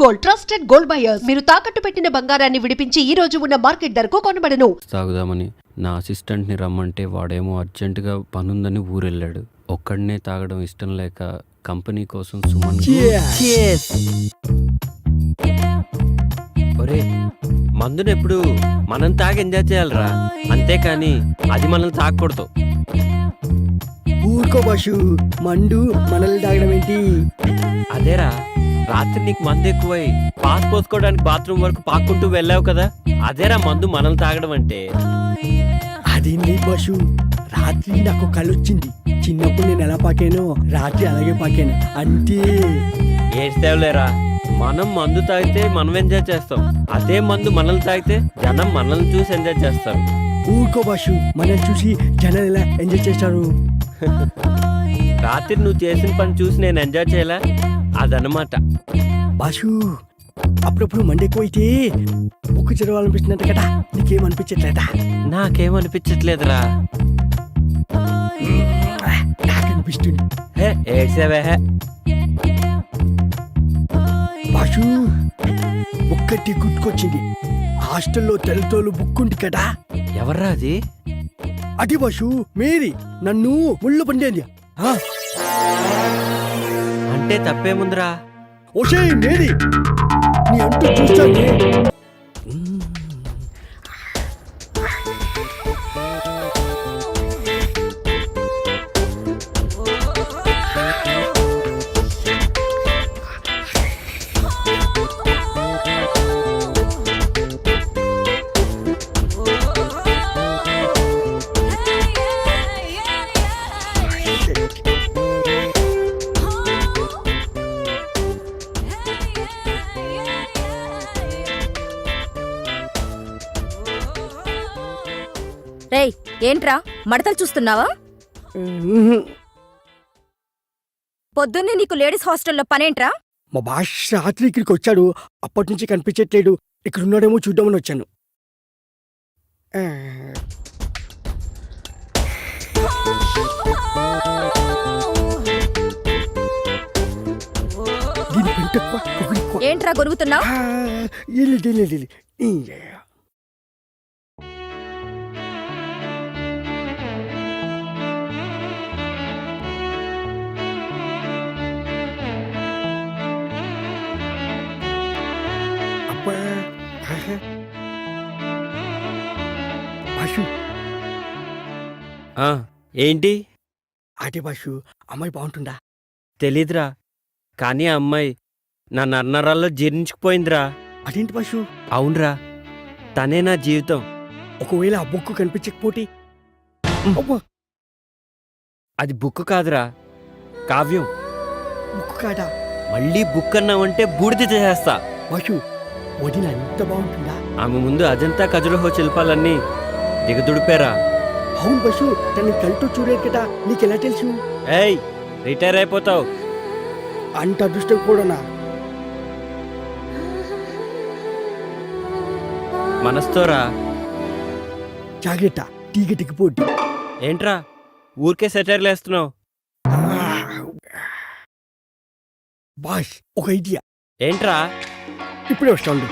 Gold trusted gold buyers. మీరు తాకట్టు పెట్టిన బంగారాన్ని విడిపించి ఈ రోజు ఉన్న మార్కెట్ ధరకు కొనబడను. తాగుదామని నా అసిస్టెంట్ని రమ్మంటే వాడేమో అర్జెంటుగా పనుందని ఊరెళ్ళాడు. ఒక్కడనే తాగడం ఇష్టం లేక కంపెనీ కోసం సుమన్ ఒరే మందునెప్పుడు మనం తాగి ఎంజాయ్ చేయాలరా, అంతేకాని అది మనల్ని తాగకూడదు. ఊరుకో బాషు, మండు మనల్ని తాగడం ఏంటి? అదేరా రాత్రి నీకు మందు ఎక్కువై పాస్ పోసుకోవడానికి బాత్రూమ్ వరకు పాక్కుంటూ వెళ్ళావు కదా, అదేరా మందు మనల్ని తాగడం అంటే. అదేంటి బాషు, రాత్రి నాకు కళ్ళు వచ్చింది. చిన్నప్పుడు నేను ఎలా పాకానో రాత్రి అలాగే పాకాను అంతే. ఏడ్చేవులేరా, మనం మందు తాగితే మనం ఎంజాయ్ చేస్తాం, అదే మందు మనల్ని తాగితే జనం మనల్ని చూసి ఎంజాయ్ చేస్తారు. ఊరుకో బాషు, మనల్ని చూసి జనాలు ఎలా ఎంజాయ్ చేస్తారు? రాత్రి నువ్వు చేసిన పని చూసి నేను ఎంజాయ్ చేయలే, అదనమాట. బాషు, అప్పుడప్పుడు మండి ఎక్కువైతే బుక్కు చదవాలనిపిస్తున్నట్టు కదా, నీకేమనిపించట్లేదా? నాకేమనిపించట్లేదురా. నాకు అనిపిస్తుంది. ఏడ్చేవే బాషు, ఒక్కటి గుర్తుకొచ్చింది. హాస్టల్లో తెల్లతోలు బుక్ ఉంది కదా. ఎవర్రా అది? అది బాషు, మేరీ నన్ను ముళ్ళు పండేది. అంటే తప్పేముందిరా? ఓషే మేరీ, నీ అంటూ చూస్తానే. రేయ్, ఏంట్రా మడతలు చూస్తున్నావా? పొద్దున్నే నీకు లేడీస్ హాస్టల్లో పనేంట్రా? మా బాష్ రాత్రి ఇక్కడికి వచ్చాడు, అప్పటి నుంచి కనిపించట్లేడు. ఇక్కడ ఉన్నాడేమో చూద్దామని వచ్చాను. ఏంట్రా గొరుగుతున్నావు? బాషు, ఏంటి? అదే బాషు, అమ్మాయి బాగుంటుందా? తెలీదురా, కానీ ఆ అమ్మాయి నా నర్నరాల్లో జీర్ణించుకుపోయిందిరా. అదేంటి బాషు? అవునరా, తనే నా జీవితం. ఒకవేళ ఆ బుక్ కనిపించకపోతే? అది బుక్ కాదురా, కావ్యం. బుక్ కాదా? మళ్ళీ బుక్ అన్నావంటే బూడిద చేసేస్తా. బాషు, వదిన ఎంత బాగుంటుందా? ఆమె ముందు అజంతా ఖజురహో శిల్పాలన్నీ దిగదుడిపారా. అవును బస్సు, తనని కళ్ళతో చూడలేదు కదా, నీకెలా తెలుసు? ఏయ్, రిటైర్ అయిపోతావు. అంత అదృష్టం కూడానా? మనస్తోరా. జాగ్రత్త, టీగటికి పోటీ. ఏంట్రా ఊరికే సెటైర్లు వేస్తున్నావు? బాష్, ఒక ఐడియా. ఏంట్రా? ఇప్పుడే వస్తాడు.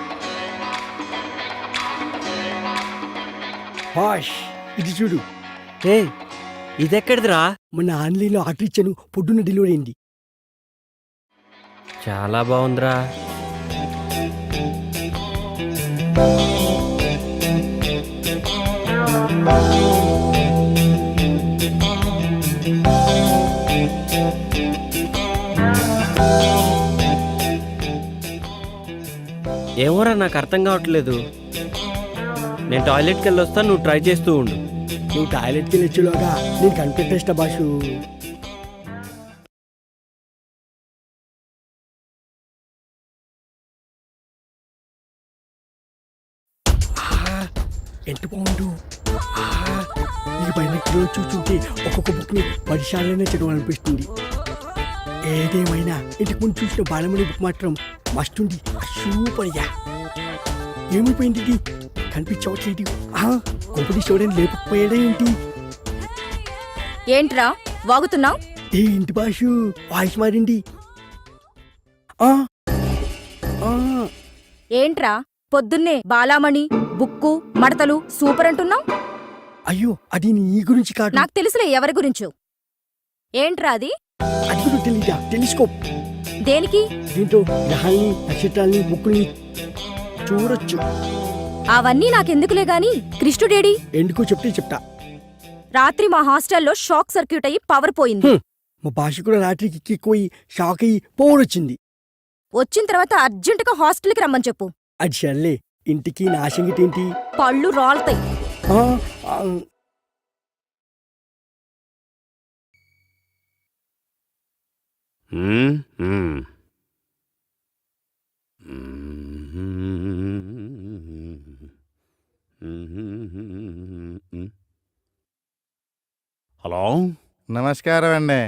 బాష్, ఇది చూడు. ఏ, ఇదెక్కడిదిరా? మన ఆన్లైన్లో ఆర్డర్ ఇచ్చాను, పొద్దున్న డెలివరీ అయింది. చాలా బాగుందిరా. ఏమోరా, నాకు అర్థం కావట్లేదు. నేను టాయిలెట్కి వెళ్ళి వస్తాను, నువ్వు ట్రై చేస్తూ ఉండు. నువ్వు టాయిలెట్కి వెళ్ళొచ్చులోగా నేను కనిపెట్టేస్తా బాషు. ఎంత బాగుండు. ఈ బైనెక్లో చూస్తుంటే ఒక్కొక్క బుక్ని 10 సార్లనే చదవాలనిపిస్తుంది. ఏదేమైనా ఇంటికి ముందు చూసిన బాలమణి బుక్ మాత్రం మస్తుంది, సూపర్గా. ఏమైపోయింది ఇది? కనిపించవట్లేదు. కొంపటి స్టూడెంట్ లేకపోయాడా ఏంటి? ఏంట్రా వాగుతున్నావు? ఏంటి బాషు, వాయిస్ మారింది. ఆ, ఏంట్రా పొద్దున్నే బాలామణి బుక్కు మడతలు సూపర్ అంటున్నావు? అయ్యో అది నీ గురించి కాదు. నాకు తెలుసులే ఎవరి గురించో. ఏంట్రా అది? అది కూడా తెలీదా? టెలిస్కోప్. దేనికి? దీంతో గ్రహాల్ని నక్షత్రాల్ని బుక్కుల్ని చూడొచ్చు. అవన్నీ నాకెందుకులే గాని కృష్ణుడేడి? ఎందుకో చెప్తా. రాత్రి మా హాస్టల్లో షాక్ సర్క్యూట్ అయ్యి పవర్ పోయింది. మా భాష కూడా రాత్రికి ఎక్కిపోయి షాక్ అయ్యి పోవడొచ్చింది. వచ్చిన తర్వాత అర్జెంటుగా హాస్టల్కి రమ్మని చెప్పు. అది సర్లే, ఇంటికి నా సంగతి ఏంటి? పళ్ళు రాలుతాయి. ఆ, ఆ, హలో, నమస్కారం అండి.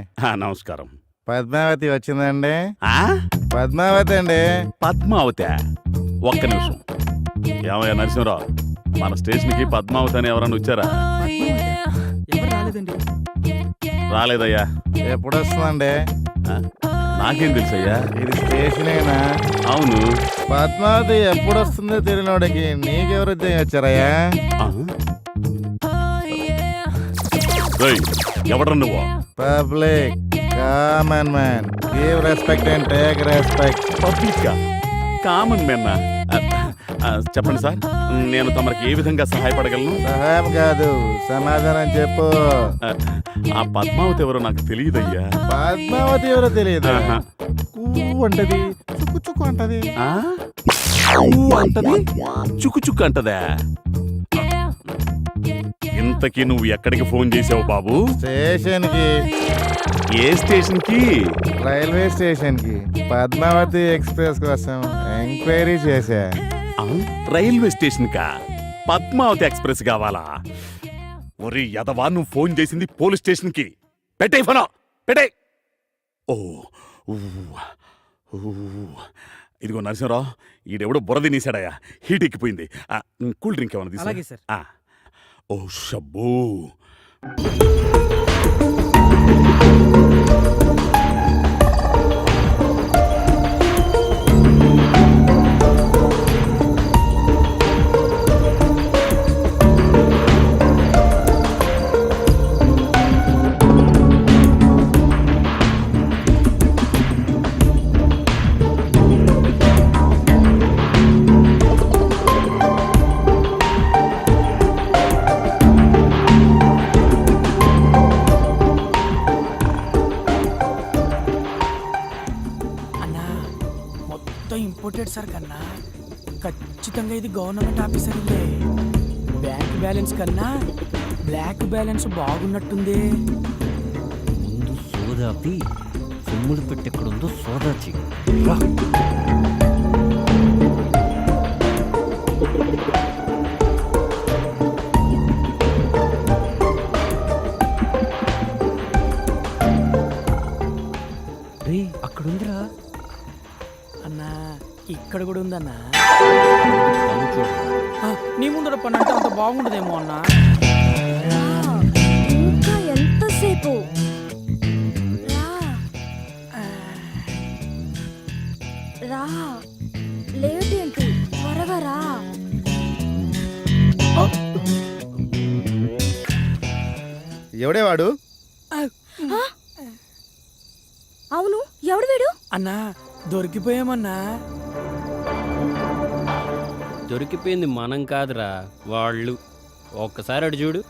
నమస్కారం. పద్మావతి వచ్చిందండి? ఆ? పద్మావతి అండి. పద్మావతి, ఒక్క నిమిషం. ఏమయ్యా నరసింహరావు, మన స్టేషన్కి పద్మావతి అని ఎవరన్నా వచ్చారా? రాలేదయ్యా. ఎప్పుడు వస్తుందండి? ఆ? నాకేం తెలుసయ్యా? ఇది స్టేషనేనా? అవును. పద్మావతి ఎప్పుడు వస్తుందో తెలియనోడికి నీకెవరు వచ్చారయ్యా? ఆ? రేయ్, ఎవడ్రా నువ్వు? Public common man, give respect and take respect. Public common మెన్నా? చెప్పండి సార్, నేను తమరికి ఏ విధంగా సహాయపడగలను? సహాయం కాదు, సమాధానం చెప్పు. ఆ పద్మావతి ఎవరో నాకు తెలియదయ్యా. పద్మావతి ఎవరో తెలియదు. ఆహా. కూ అంటది, చుక్కు చుక్కు అంటది. ఆ? ఊ అంటది, చుక్కు చుక్కు అంటదా? ఇంతకీ నువ్వు ఎక్కడికి ఫోన్ చేసావు బాబు? స్టేషన్ కి. ఏ స్టేషన్ కి? రైల్వే స్టేషన్ కి పద్మావతి ఎక్స్ప్రెస్ కోసం ఎంక్వైరీ చేశా. ఆ? రైల్వే స్టేషన్ కా? పద్మావతి ఎక్స్ప్రెస్ కావాలా? ఒరి యదవా, నువ్వు ఫోన్ చేసింది పోలీస్ స్టేషన్ కి. పెట్టే ఫోన్, పెట్టే. ఓ ఊ, ఊ. ఇదిగో నరసింహరావు, ఈడెవడో బురద నీసాడయా, హీట్ ఎక్కిపోయింది. కూల్ డ్రింక్ ఏమన్నా తీసా? ఓ షబ్బూ. ఇంపోర్టెడ్ సార్ కన్నా ఖచ్చితంగా ఇది గవర్నమెంట్ ఆఫీసర్ ఇల్లే. బ్యాంక్ బ్యాలెన్స్ కన్నా బ్లాక్ బ్యాలెన్స్ బాగున్నట్టుంది. ముందు సోదాపి సొమ్ములు పెట్టెక్కడుందో సోదా చెయ్యి. రే, అక్కడుందిరా అన్నా. ఇక్కడ కూడా ఉందన్నా. పన్ను చూడు. నీ ముందర పని అంటే అంత బాగుండదేమో అన్నా. ఇంకా ఎంతసేపు? రా, లేట్ ఏంటి? త్వరగా రా. ఎవడే వాడు? అవును, ఎవడు వీడు? అన్నా దొరికిపోయామన్నా. దొరికిపోయింది మనం కాదురా, వాళ్ళు. ఒక్కసారి అడు చూడు.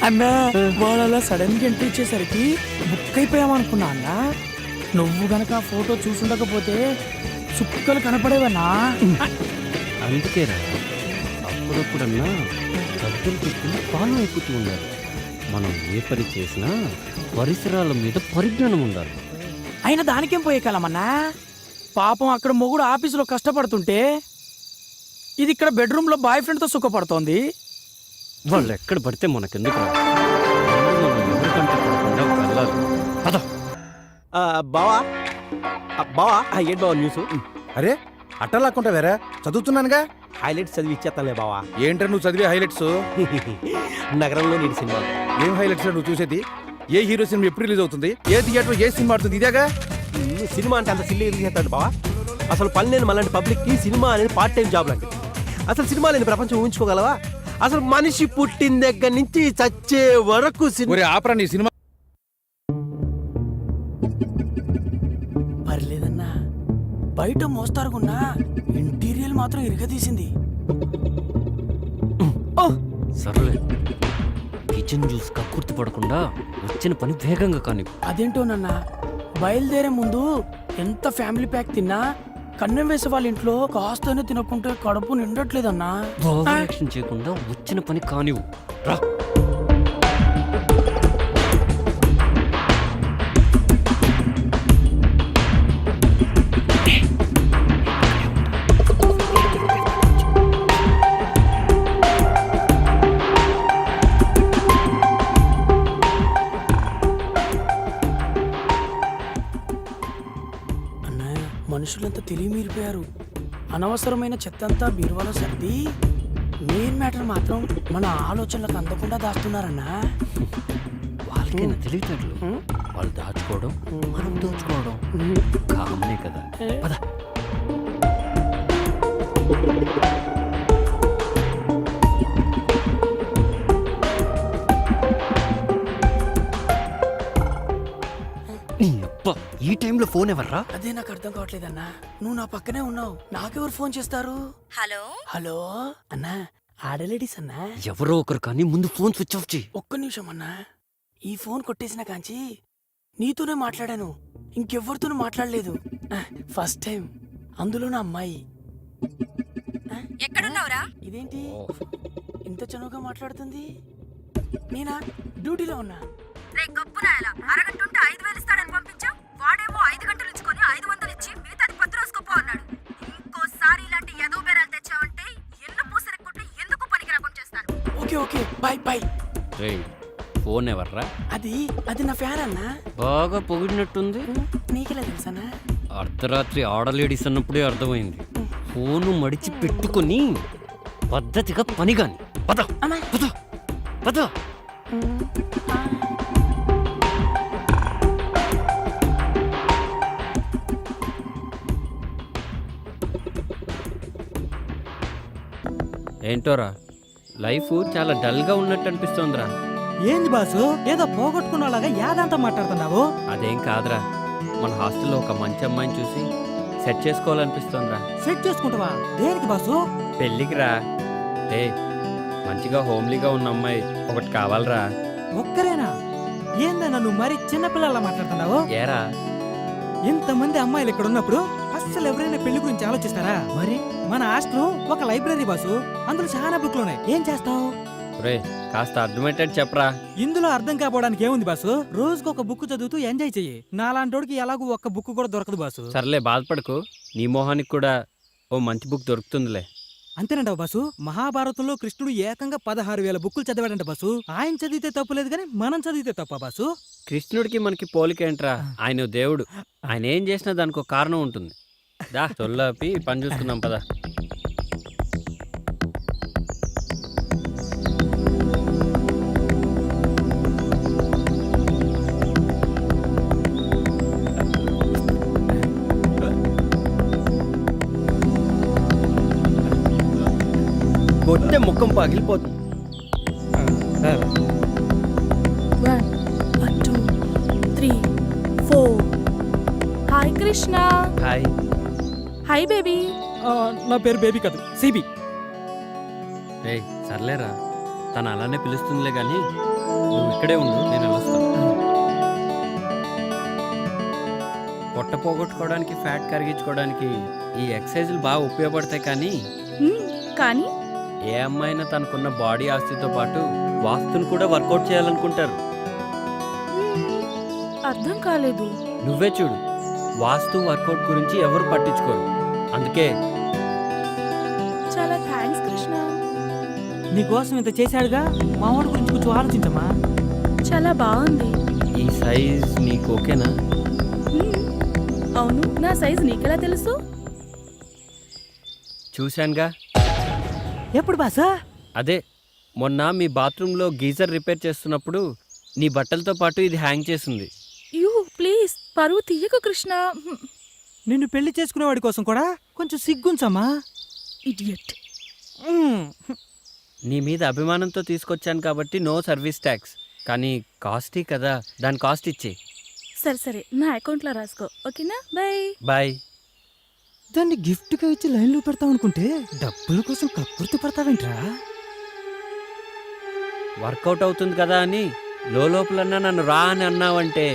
అన్నా వాళ్ళు అలా సడన్ గా ఎంట్రీ ఇచ్చేసరికి బుక్ అయిపోయామనుకున్నా అన్నా. నువ్వు గనక ఆ ఫోటో చూసుండకపోతే చుక్కలు కనపడేవన్నా. అందుకేరా అప్పుడప్పుడన్నా సర్దులు పెట్టుకుని ఫాలో అయిపోతూ ఉండాలి. మనం ఏ పని చేసినా పరిసరాల మీద పరిజ్ఞానం ఉండాలి. అయినా దానికేం పోయే కాలమన్నా. పాపం అక్కడ మొగుడు ఆఫీసులో కష్టపడుతుంటే ఇది ఇక్కడ బెడ్రూమ్ లో బాయ్ ఫ్రెండ్ తో సుఖపడుతోంది. వాళ్ళు ఎక్కడ పడితే మనకెందుకు? ఎవరికంటే వెళ్ళాలి. పద. బావా బావా ఏంటి బావా న్యూస్? అరే అట్టలాక్కుంటా వేరే చదువుతున్నానుగా. హైలైట్స్ చదివి ఇచ్చేస్తానులే బావా. ఏంట్రా నువ్వు చదివే హైలైట్స్? నగరంలో నీటి సినిమా. ఏం హైలైట్స్ నువ్వు చూసేది? ఏ హీరో సినిమా ఎప్పుడు రిలీజ్ అవుతుంది, ఏ థియేటర్ ఏ సినిమా ఆడుతుంది, ఇదేగా. సినిమా అంటే అంత సిల్లీ రిలీజ్ చేస్తాడు బావా. అసలు పని లేని మళ్ళీ పబ్లిక్కి సినిమా అనేది పార్ట్ టైం జాబ్ లాంటిది. అసలు సినిమా లేని ప్రపంచం ఊహించుకోగలవా? అసలు మనిషి పుట్టిన దగ్గర నుంచి చచ్చే వరకు ఒరే ఆపరా నీ సినిమా. పర్లేదన్నా, బయట మోస్తారుకున్నా ఇంటీరియల్ మాత్రం ఇరగదీసింది. సర్లే, కిచెన్ జ్యూస్ కక్కుర్తి పడకుండా వచ్చిన పని వేగంగా కానీ. అదేంటోనన్నా, బయలుదేరే ముందు ఎంత ఫ్యామిలీ ప్యాక్ తిన్నా కన్నం వేసే వాళ్ళ ఇంట్లో కాస్తనే తినకుంటే కడుపు నిండట్లేదన్నా. ఓవర్ యాక్షన్ చేయకుండా వచ్చిన పని కానివ్వు. రా. అన్నయ్య, మనుషులంతా తెలివి మీరిపోయారు. అనవసరమైన చెత్తంతా బీరువాలో సర్ది మెయిన్ మ్యాటర్ మాత్రం మన ఆలోచనలకు అందకుండా దాస్తున్నారన్నా. వాళ్ళకైనా తెలియట్లేదు. వాళ్ళు దాచుకోవడం, మనం దోచుకోవడం కామనే కదా. పద. ఈ టైంలో ఫోన్ ఎవర్రా? అదే నాకు అర్థం కావట్లేదన్నా. నువ్వు నా పక్కనే ఉన్నావు, నాకెవరు ఫోన్ చేస్తారు? హలో హలో అన్నా, ఆడలేడీస్ అన్నా. ఎవరో ఒకరు కానీ ముందు ఫోన్ స్విచ్ ఆఫ్ చేయి. ఒక్క నిమిషం అన్నా, ఈ ఫోన్ కొట్టేసిన కాంచి నీతోనే మాట్లాడాను, ఇంకెవ్వరితోనూ మాట్లాడలేదు. ఫస్ట్ టైం, అందులో నా అమ్మాయి. ఎక్కడున్నావురా? ఇదేంటి ఇంత చనువుగా మాట్లాడుతుంది? నేనా డ్యూటీలో ఉన్నా. రే గొప్పనాయలా, అరగంట ఉంటే 5,000 ఇస్తాడని పంపించావు. వాడేమో 5 గంటలు ఇచ్చుకొని 500 ఇచ్చి మిగతాది 10 రోజుకోపో అన్నాడు. ఇంకోసారి ఇలాంటి ఎదో బేరాలు తెచ్చావంటే ఎల్లు పూసరెక్కుంటే ఎందుకు పనికి రాకుండా చేస్తాను. Okay okay, bye bye. రేయ్, ఫోన్ ఎవర్రా? అది నా ఫ్యాన్ అన్నా. బాగా పొగిడినట్టుంది. నీకెలా తెలుసన్నా? అర్ధరాత్రి ఆడలేడీస్ అన్నప్పుడే అర్థమైంది. ఫోను మడిచి పెట్టుకొని పద్ధతిగా పని కాని. పద పద పద. ఏంటోరా, లైఫ్ చాలా డల్గా ఉన్నట్టు అనిపిస్తోందిరా. ఏంది బాసు, ఏదో పోగొట్టుకున్నలాగా యాదంతా మాట్లాడుతున్నావు? అదేం కాదురా, మన హాస్టల్లో ఒక మంచి అమ్మాయిని చూసి సెట్ చేసుకోవాలనిపిస్తోందిరా. సెట్ చేసుకుంటావా? దేనికి బాసు? పెళ్ళికి రా. ఏ మంచిగా హోమ్లీగా ఉన్న అమ్మాయి ఒకటి కావాలరా. ఒక్కరేనా? ఏందన్నా నువ్వు మరి చిన్నపిల్లలా మాట్లాడుతున్నావు? ఏరా, ఇంతమంది అమ్మాయిలు ఇక్కడ ఉన్నప్పుడు అస్సలు ఎవరైనా పెళ్లి గురించి ఆలోచిస్తారా? మరి మన హాస్టల్ ఒక లైబ్రరీ బాసు, అందులో చాలా బుక్లు ఉన్నాయి. ఏం చేస్తావు? రే కాస్త అర్థమయ్యేటట్టు చెప్పరా. ఇందులో అర్థం కాపోవడానికి ఏముంది బాసు? రోజుకు ఒక బుక్ చదువుతూ ఎంజాయ్ చెయ్యి. నాలాంటోడికి ఎలాగూ ఒక్క బుక్ కూడా దొరకదు బాసు. సర్లే, బాధపడకు. నీ మొహానికి కూడా ఓ మంచి బుక్ దొరుకుతుందిలే. అంతేనంటావు బాసు? మహాభారతంలో కృష్ణుడు ఏకంగా 16,000 బుక్కులు చదివాడంట బాసు. ఆయన చదివితే తప్పు లేదు కానీ మనం చదివితే తప్ప బాసు? కృష్ణుడికి మనకి పోలికేంట్రా? ఆయన దేవుడు. ఆయన ఏం చేసినా దానికి ఒక కారణం ఉంటుంది. దా చొల్లాపి పని చూసుకుందాం పద. కొట్టే ముఖం పగిలిపోతుంది. 1 2 3 4. Hi Krishna. Hi. Hi baby. నా పేరు బేబీ కాదు, సిబి. రే సర్లేరా, తను అలానే పిలుస్తుందిలే కానీ నువ్వు ఇక్కడే ఉండు, నేను వెళ్ళొస్తాను. పొట్ట పోగొట్టుకోవడానికి, ఫ్యాట్ కరిగించుకోవడానికి ఈ ఎక్సర్సైజులు బాగా ఉపయోగపడతాయి. కానీ కానీ ఏ అమ్మాయినా తనకున్న బాడీ ఆస్తితో పాటు వాస్తుని కూడా వర్కౌట్ చేయాలనుకుంటారు. అర్థం కాలేదు. నువ్వే చూడు, వాస్తు వర్కౌట్ గురించి ఎవరు పట్టించుకోరు. అందుకే చాలా థ్యాంక్స్ కృష్ణ. నీకోసం ఇంత చేశాడుగా, మా వాడి గురించి కొంచెం ఆలోచించమ్మా. చాలా బాగుంది. ఈ సైజ్ నీకు ఓకేనా? అవును, నా సైజ్ నీకెలా తెలుసు? చూశానుగా. ఎప్పుడు బాసు? అదే మొన్న మీ బాత్రూంలో గీజర్ రిపేర్ చేస్తున్నప్పుడు నీ బట్టలతో పాటు ఇది హ్యాంగ్ చేసింది. యూ ప్లీజ్, పరువు తీయకు కృష్ణ. నిన్ను పెళ్లి చేసుకునేవాడి కోసం కూడా కొంచెం సిగ్గుంచమ్మా. ఇడియట్. నీ మీద అభిమానంతో తీసుకొచ్చాను కాబట్టి నో సర్వీస్ ట్యాక్స్, కానీ కాస్టీ కదా, దాని కాస్ట్ ఇచ్చే. సరే సరే, నా అకౌంట్లో రాసుకో, ఓకేనా? బాయ్. బాయ్. దాన్ని గిఫ్ట్గా ఇచ్చి లైన్లో పెడతావు అనుకుంటే డబ్బుల కోసం కక్కుర్తి పడతావేంట్రా? వర్కౌట్ అవుతుంది కదా అని లోపలన్నా నన్ను రా అని అన్నావంటే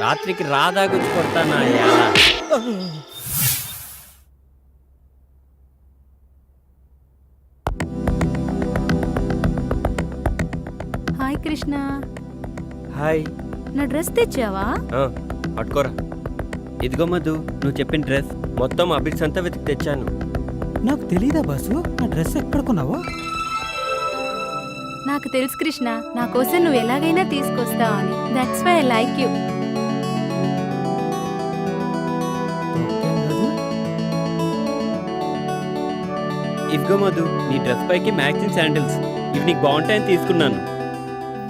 రాత్రికి రాదాగుచ్చి కొడతానా? హాయ్ కృష్ణ. హాయ్. నా డ్రెస్ తెచ్చావా? పట్టుకోరా. ఇదిగో మధు, నువ్వు చెప్పిన డ్రెస్ మొత్తం అబిడ్స్ అంతా వెతికి తెచ్చాను. నాకు తెలీదా బాసు నా డ్రెస్ ఎక్కడ కొన్నావో? నాకు తెలుసు కృష్ణ, నా కోసం నువ్వు ఎలాగైనా తీసుకొస్తావు అని. That's why I like you. ఇదిగో మధు, నీ డ్రెస్ పైకి మ్యాచింగ్ శాండిల్స్. ఇవి నీకు బాగుంటాయని తీసుకున్నాను.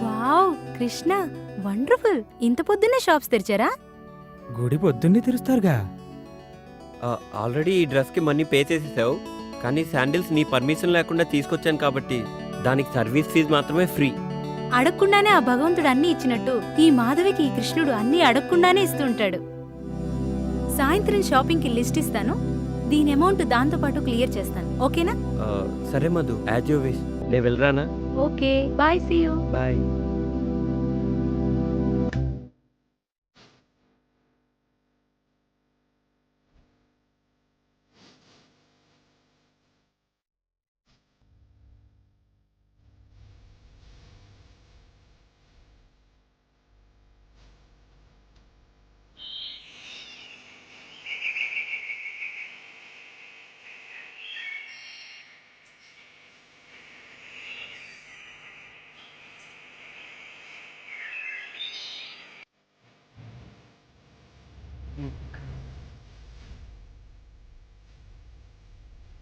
Wow Krishna, wonderful. ఇంత పొద్దున్నే షాప్స్ తెరిచారా? గుడి పొద్దున్నే తెరుస్తారుగా. ఆల్రెడీ ఈ డ్రెస్కి మనీ పే చేసేసావు, కానీ శాండిల్స్ నీ పర్మిషన్ లేకుండా తీసుకొచ్చాను కాబట్టి దానికి సర్వీస్ ఫీజు మాత్రమే ఫ్రీ. అడగకుండానే ఆ భగవంతుడు అన్ని ఇచ్చినట్టు ఈ మాధవికి ఈ కృష్ణుడు అన్ని అడగకుండానే ఇస్తుంటాడు. సాయంత్రం షాపింగ్కి లిస్ట్ ఇస్తాను, దీని అమౌంట్ దాంతో పాటు క్లియర్ చేస్తాను, ఓకేనా? సరే మధు, యాజ్ యూ విష్. నేను వెళ్ళరానా? Okay bye, see you. Bye.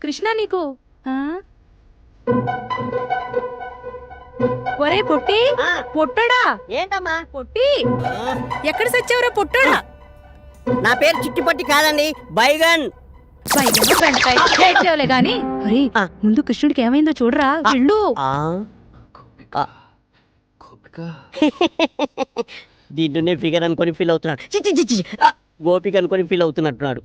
Krishna నీకు ఒరే పొట్టి, పొట్టడా? ఏంటమ్మా? పొట్టి, ఎక్కడ సచ్చావురా పొట్టడా? నా పేరు చిట్టిపట్టి కాదండి, బైగన్. ఏడ్చావులే గాని. ఒరే ముందు కృష్ణుడికి ఏమైందో చూడరా, వెళ్ళు. దీంట్లోనే ఫిగర్ అనుకొని ఫీల్ అవుతున్నాడు. చిచ్చి చిచ్చి, గోపిక అనుకొని ఫీల్ అవుతున్నట్టున్నాడు.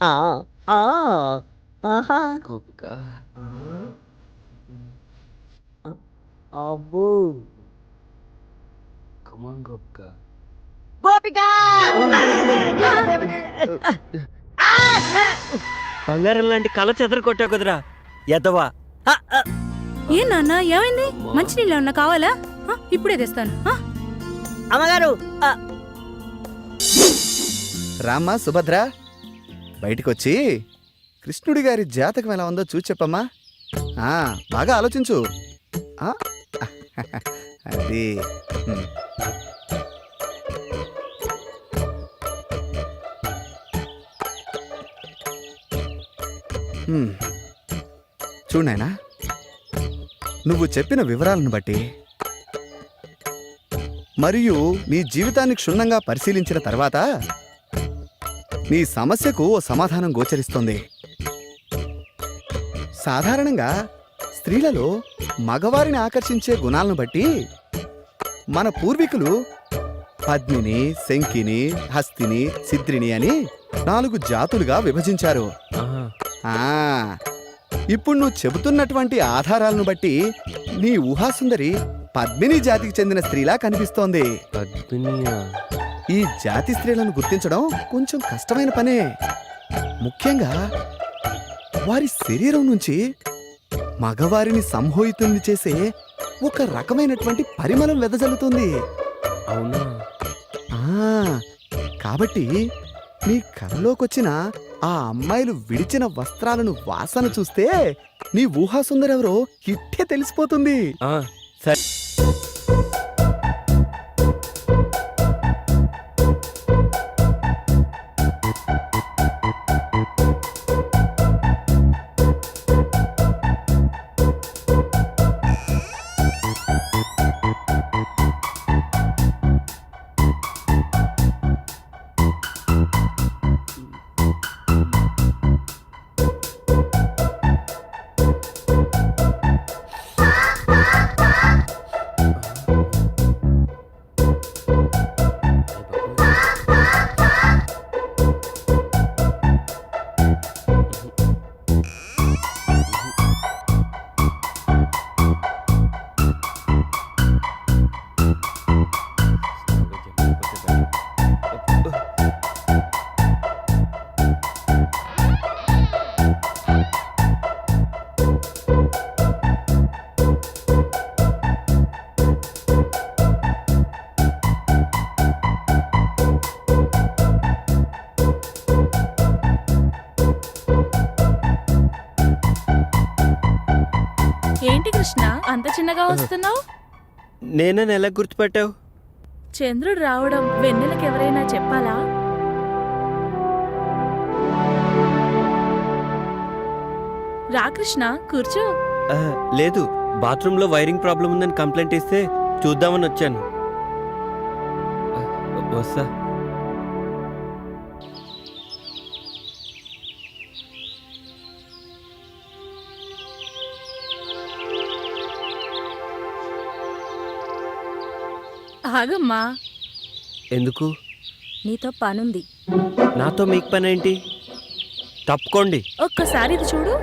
అబ్బో గోపిక! బంగారం లాంటి కళ చెదరు కొట్టావు కదరా ఎదవా. ఏ నాన్న, ఏమైంది? మంచినీళ్ళు ఏమన్నా కావాలా? ఇప్పుడే తెస్తాను. అమ్మగారు, రామ్మా సుభద్ర, బయటికొచ్చి కృష్ణుడి గారి జాతకం ఎలా ఉందో చూసి చెప్పమ్మా. బాగా ఆలోచించు. అది చూడైనా, నువ్వు చెప్పిన వివరాలను బట్టి మరియు నీ జీవితాన్ని క్షుణ్ణంగా పరిశీలించిన తర్వాత నీ సమస్యకు ఓ సమాధానం గోచరిస్తోంది. సాధారణంగా స్త్రీలలో మగవారిని ఆకర్షించే గుణాలను బట్టి మన పూర్వీకులు పద్మిని, శంకిని, హస్తిని, చిత్రిని అని 4 జాతులుగా విభజించారు. ఇప్పుడు నువ్వు చెబుతున్నటువంటి ఆధారాలను బట్టి నీ ఊహాసుందరి పద్మిని జాతికి చెందిన స్త్రీలా కనిపిస్తోంది. ఈ జాతి స్త్రీలను గుర్తించడం కొంచెం కష్టమైన పనే. ముఖ్యంగా వారి శరీరం నుంచి మగవారిని సంమోహితుల్ని చేసే ఒక రకమైనటువంటి పరిమళం వెదజల్లుతుంది. అవునా? కాబట్టి నీ కళ్ళలోకొచ్చిన ఆ అమ్మాయిలు విడిచిన వస్త్రాలను వాసన చూస్తే నీ ఊహాసుందరెవరో ఇట్టే తెలిసిపోతుంది. సరే. కృష్ణ అంత చిన్నగా వస్తున్నావు? నేనే ఎలా గుర్తుపట్టావు? చంద్రుడు రావడం వెన్నెలకు ఎవరైనా చెప్పాలా? రా కృష్ణ, కూర్చో. లేదు, బాత్రూంలో వైరింగ్ ప్రాబ్లం ఉందని కంప్లైంట్ ఇస్తే చూద్దామని వచ్చాను. వస్తా. ఆగమ్మా. ఎందుకు? నీతో పనుంది. నాతో మీకు పని ఏంటి? తప్పుకోండి. ఒక్కసారి ఇది చూడు.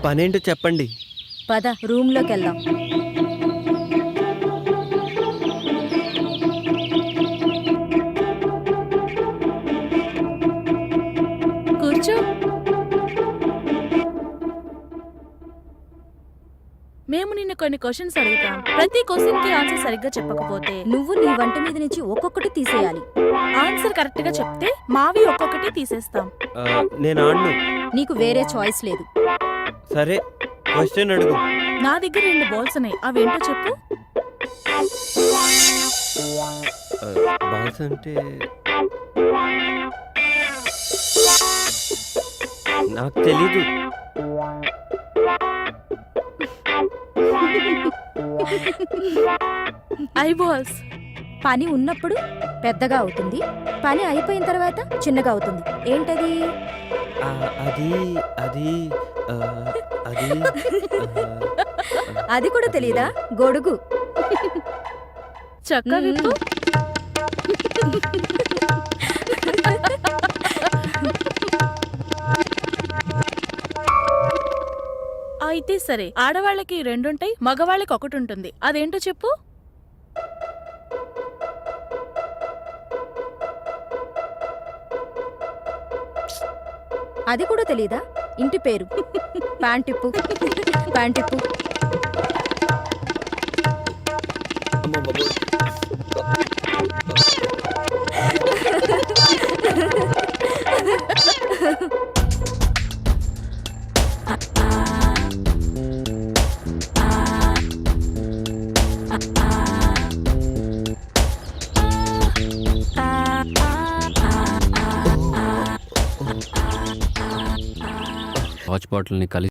పనేంటో చెప్పండి. పద రూమ్లోకి వెళ్దాం. కూర్చో. మేము నిన్ను కొన్ని క్వశ్చన్స్ అడుగుతాం. ప్రతి క్వశ్చన్ కి ఆన్సర్ సరిగ్గా చెప్పకపోతే నువ్వు నీ వంట మీద నుంచి ఒక్కొక్కటి తీసేయాలి. ఆన్సర్ కరెక్ట్ గా చెప్తే మావి ఒక్కొక్కటి తీసేస్తాం. నేను ఆడను. నీకు వేరే చాయిస్ లేదు. సరే, క్వశ్చన్ అడుగు. నా దగ్గర 2 బాల్స్ ఉన్నాయి, అవేంటో చెప్పు. బాల్స్ అంటే నాకు తెలీదు. I balls. పని ఉన్నప్పుడు పెద్దగా అవుతుంది, పని అయిపోయిన తర్వాత చిన్నగా అవుతుంది. ఏంటది? అది అది అది అది కూడా తెలీదా? గొడుగు. చక్క విప్పు. అయితే సరే, ఆడవాళ్ళకి 2 ఉంటాయి, మగవాళ్ళకి 1 ఉంటుంది. అదేంటో చెప్పు. అది కూడా తెలీదా? ఇంటి పేరు. ప్యాంటిప్పు. ప్యాంటిప్పు. వాచ్ బాటిల్ని కలిసి